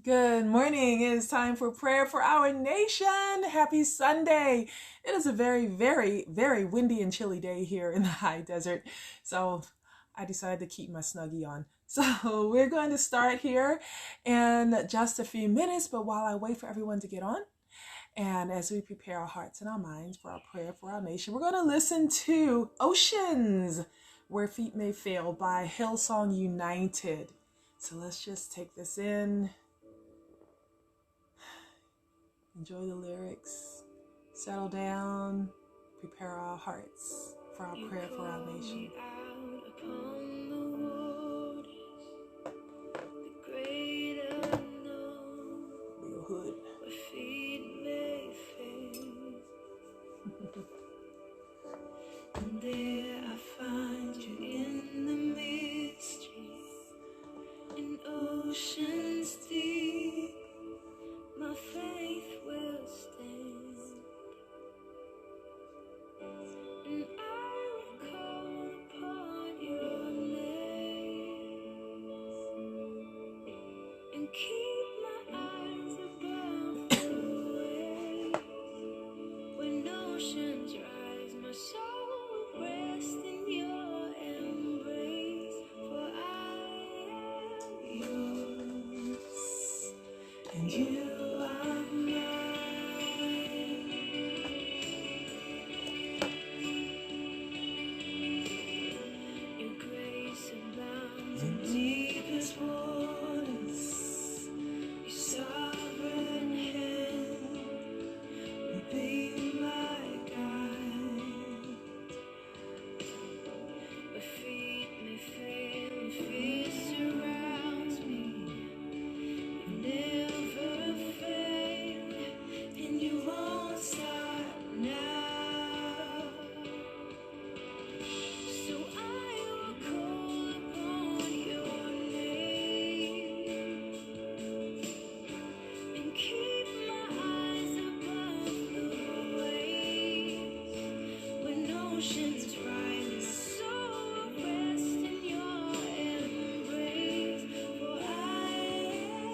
Good morning. It is time for prayer for our nation. Happy Sunday. It is a very, very, very windy and chilly day here in the high desert. So I decided to keep my Snuggie on. So we're going to start here in just a few minutes. But while I wait for everyone to get on, and as we prepare our hearts and our minds for our prayer for our nation, we're going to listen to Oceans, Where Feet May Fail by Hillsong United. So let's just take this in. Enjoy the lyrics, settle down, prepare our hearts for our prayer for our nation. Real hood. And there I find you in the mystery, in oceans deep. My faith will stand, and I will call upon your name, and keep my eyes above the waves. When oceans rise, my soul will rest in your embrace, for I am yours, and you.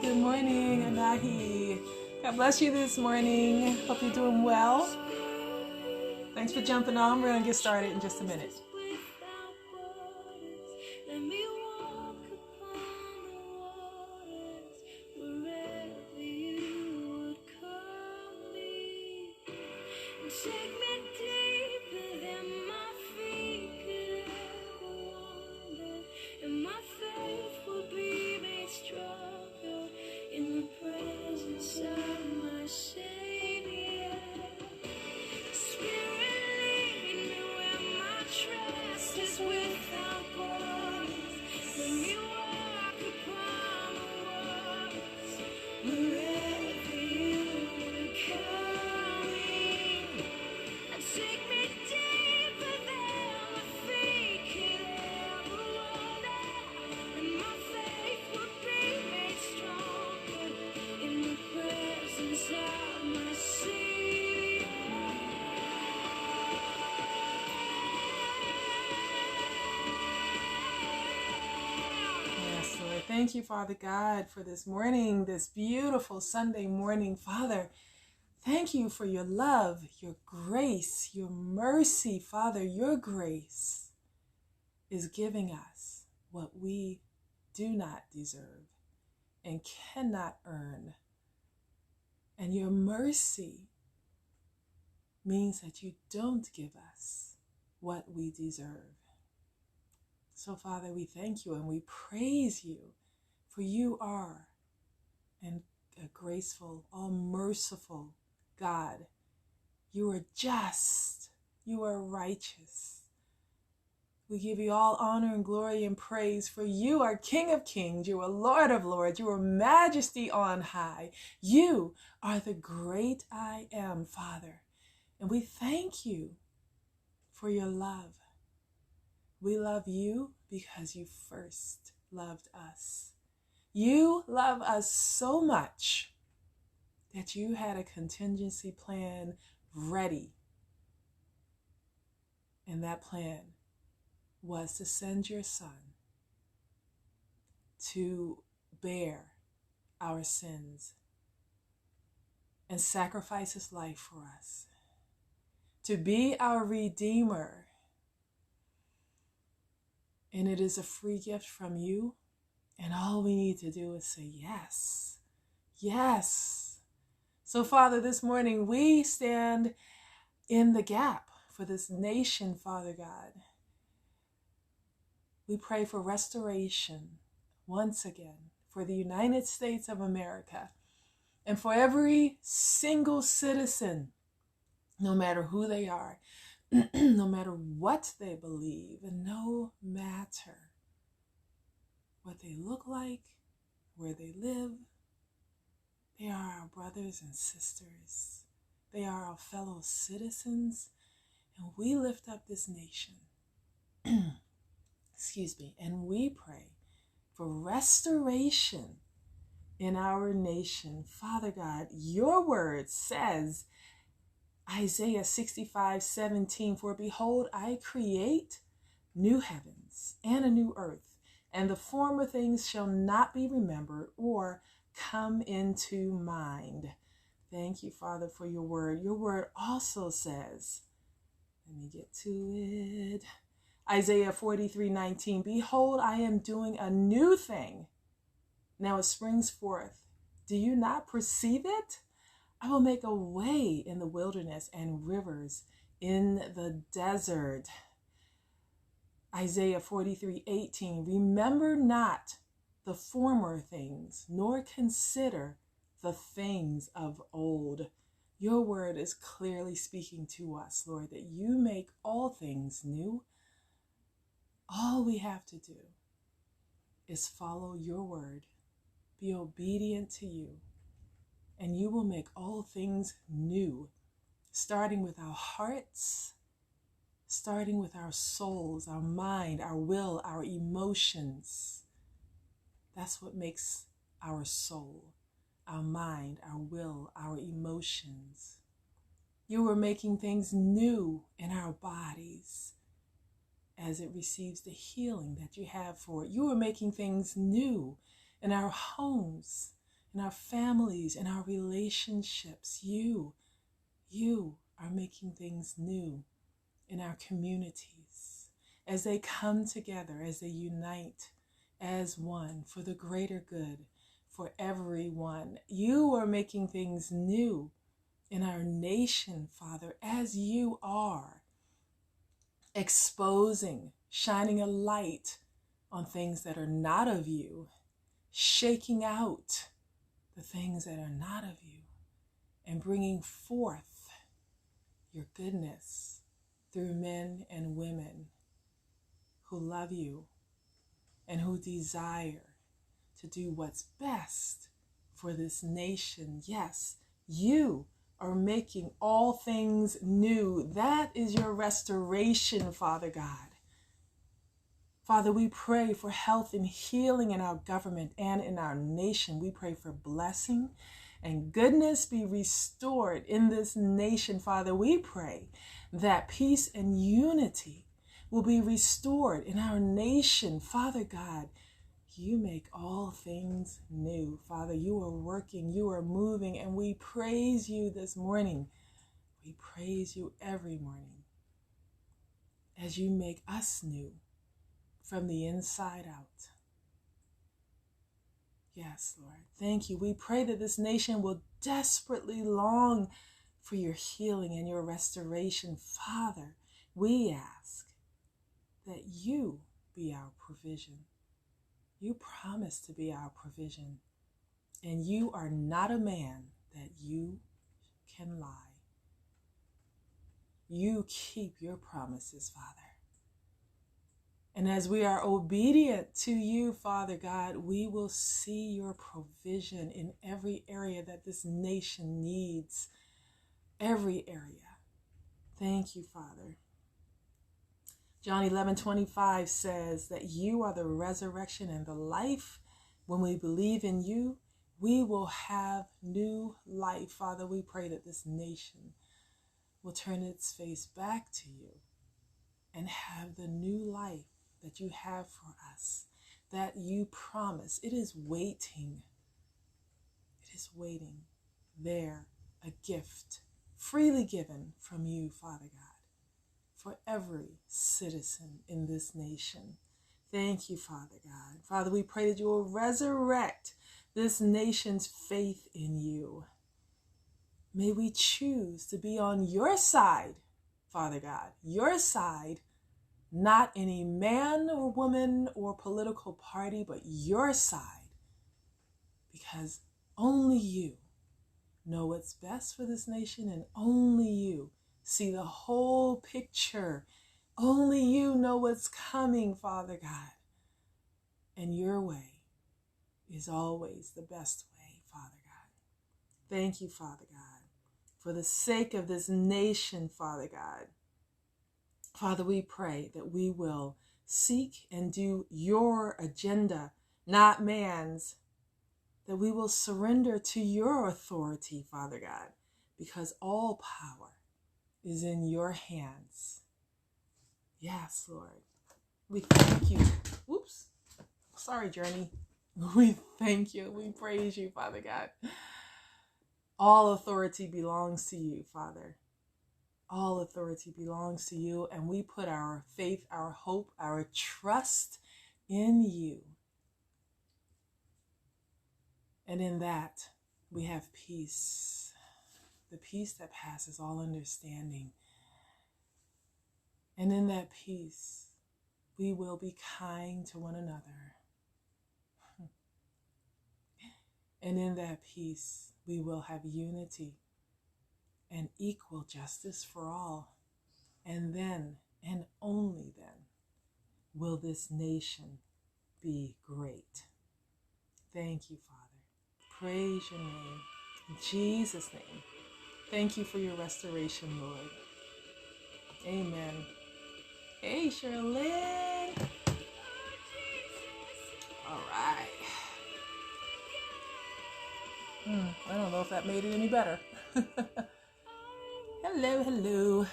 Good morning, Anahi. God bless you this morning. Hope you're doing well. Thanks for jumping on. We're going to get started in just a minute. Thank you, Father God, for this morning, this beautiful Sunday morning. Father, thank you for your love, your grace, your mercy. Father, your grace is giving us what we do not deserve and cannot earn. And your mercy means that you don't give us what we deserve. So, Father, we thank you and we praise you, for you are a graceful, all-merciful God. You are just. You are righteous. We give you all honor and glory and praise, for you are King of kings. You are Lord of lords. You are majesty on high. You are the great I am, Father. And we thank you for your love. We love you because you first loved us. You love us so much that you had a contingency plan ready. And that plan was to send your son to bear our sins and sacrifice his life for us, to be our Redeemer. And it is a free gift from you. And all we need to do is say yes. Yes. So, Father, this morning we stand in the gap for this nation, Father God. We pray for restoration once again for the United States of America and for every single citizen, no matter who they are, no matter what they believe, and no matter what they look like, where they live. They are our brothers and sisters. They are our fellow citizens, and we lift up this nation. Excuse me, and we pray for restoration in our nation. Father God, your word says, Isaiah 65:17, for behold, I create new heavens and a new earth, and the former things shall not be remembered or come into mind. Thank you, Father, for your word. Your word also says, let me get to it. Isaiah 43:19, behold, I am doing a new thing. Now it springs forth. Do you not perceive it? I will make a way in the wilderness and rivers in the desert. Isaiah 43:18, remember not the former things, nor consider the things of old. Your word is clearly speaking to us, Lord, that you make all things new. All we have to do is follow your word, be obedient to you, and you will make all things new, starting with our hearts, starting with our souls, our mind, our will, our emotions. That's what makes our soul, our mind, our will, our emotions. You are making things new in our bodies as it receives the healing that you have for it. You are making things new in our homes, in our families, in our relationships. You are making things new in our communities as they come together, as they unite as one for the greater good for everyone. You are making things new in our nation, Father, as you are exposing, shining a light on things that are not of you, shaking out the things that are not of you, and bringing forth your goodness through men and women who love you and who desire to do what's best for this nation. Yes, you are making all things new. That is your restoration, Father God. Father, we pray for health and healing in our government and in our nation. We pray for blessing and goodness be restored in this nation, Father. We pray that peace and unity will be restored in our nation. Father God, you make all things new. Father, you are working, you are moving, and we praise you this morning. We praise you every morning as you make us new from the inside out. Yes, Lord. Thank you. We pray that this nation will desperately long for your healing and your restoration. Father, we ask that you be our provision. You promise to be our provision, and you are not a man that you can lie. You keep your promises, Father. And as we are obedient to you, Father God, we will see your provision in every area that this nation needs. Every area. Thank you, Father. John 11:25 says that you are the resurrection and the life. When we believe in you, we will have new life. Father, we pray that this nation will turn its face back to you and have the new life that you have for us, that you promise. It is waiting. just waiting there, a gift freely given from you, Father God, for every citizen in this nation. Thank you, Father God. Father, we pray that you will resurrect this nation's faith in you. May we choose to be on your side, Father God, your side, not any man or woman or political party, but your side, because only you know what's best for this nation, and only you see the whole picture. Only you know what's coming, Father God. And your way is always the best way, Father God. Thank you, Father God, for the sake of this nation, Father God. Father, we pray that we will seek and do your agenda, not man's, that we will surrender to your authority, Father God, because all power is in your hands. Yes, Lord. We thank you. Oops. Sorry, Journey. We thank you. We praise you, Father God. All authority belongs to you, Father. All authority belongs to you, and we put our faith, our hope, our trust in you. And in that, we have peace, the peace that passes all understanding. And in that peace, we will be kind to one another. And in that peace, we will have unity and equal justice for all. And then, and only then, will this nation be great. Thank you, Father. Praise your name. In Jesus' name. Thank you for your restoration, Lord. Amen. Hey, Sherilyn. All right. I don't know if that made it any better. Hello, hello.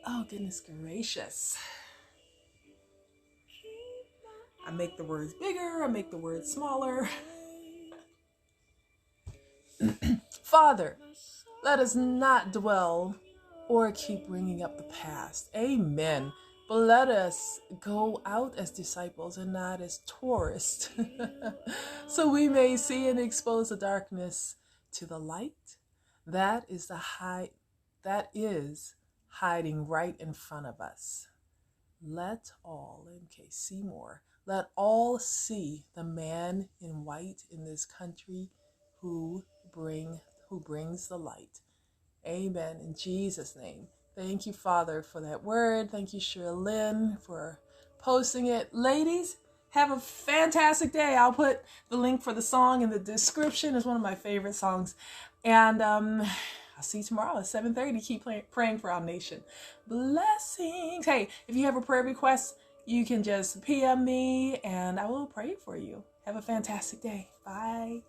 Oh, goodness gracious. I make the words bigger. I make the words smaller. Father, let us not dwell or keep bringing up the past. Amen. But let us go out as disciples and not as tourists, so we may see and expose the darkness to the light that is hiding right in front of us. Let all, see more. Let all see the man in white in this country who brings the light. Amen. In Jesus' name. Thank you, Father, for that word. Thank you, Sherilyn, for posting it. Ladies, have a fantastic day. I'll put the link for the song in the description. It's one of my favorite songs. And I'll see you tomorrow at 7:30. Keep praying for our nation. Blessings. Hey, if you have a prayer request, you can just PM me and I will pray for you. Have a fantastic day. Bye.